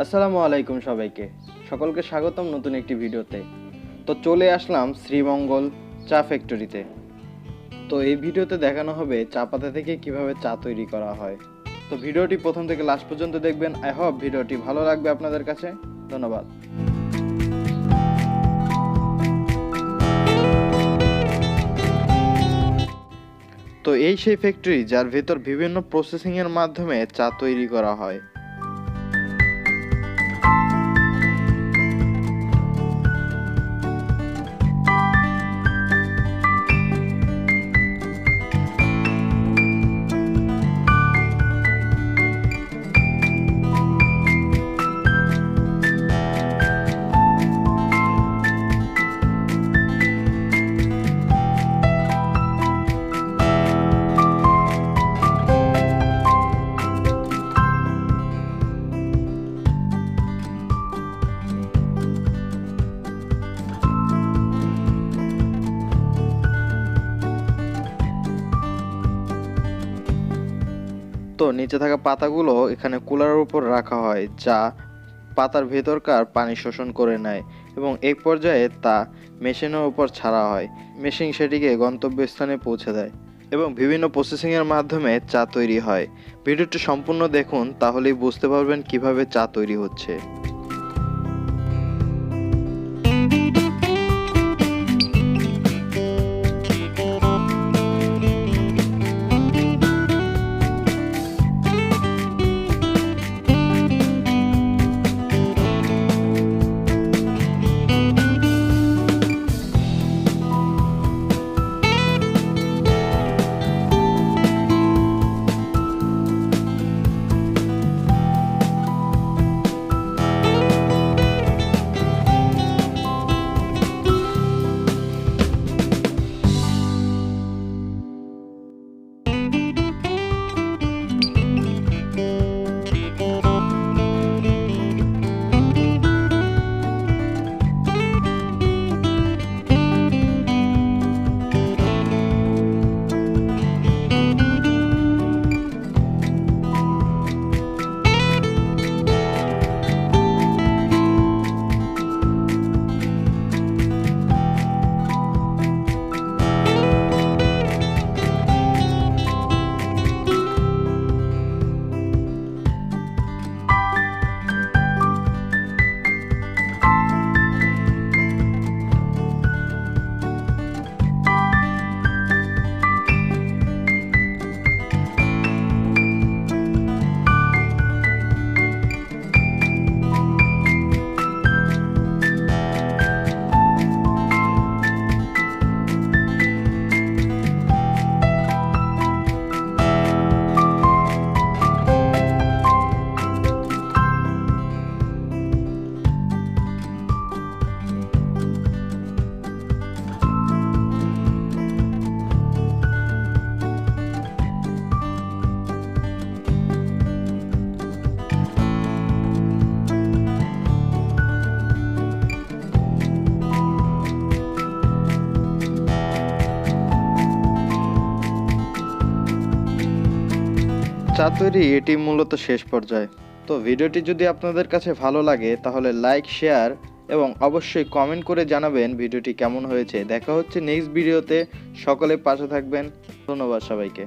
আসসালামু আলাইকুম সবাইকে, সকলকে স্বাগতম নতুন একটি ভিডিওতে। তো চলে আসলাম শ্রীমঙ্গল চা ফ্যাক্টরিতে। তো এই ভিডিওতে দেখানো হবে চা পাতা থেকে কিভাবে চা তৈরি করা হয়। তো ভিডিওটি প্রথম থেকে লাস্ট পর্যন্ত দেখবেন। আই হোপ ভিডিওটি ভালো লাগবে আপনাদের কাছে। ধন্যবাদ। তো এই সেই ফ্যাক্টরি যার ভেতর বিভিন্ন প্রসেসিং এর মাধ্যমে চা তৈরি করা হয়। তো নিচে থাকা পাতাগুলো এখানে কুলারের উপর রাখা হয়, যা পাতার ভেতরকার পানি শোষণ করে নেয় এবং এক পর্যায়ে তা মেশিনের উপর ছাড়া হয়। মেশিন সেটিকে গন্তব্যস্থানে পৌঁছে দেয় এবং বিভিন্ন প্রসেসিংয়ের মাধ্যমে চা তৈরি হয়। ভিডিওটি সম্পূর্ণ দেখুন, তাহলেই বুঝতে পারবেন কিভাবে চা তৈরি হচ্ছে। চা তৈরি এটি মূলত শেষ পর্যায়ে। তো ভিডিওটি যদি আপনাদের কাছে ভালো লাগে তাহলে লাইক, শেয়ার এবং অবশ্যই কমেন্ট করে জানাবেন ভিডিওটি কেমন হয়েছে। দেখা হচ্ছে নেক্সট ভিডিওতে। সকলে পাশে থাকবেন। ধন্যবাদ সবাইকে।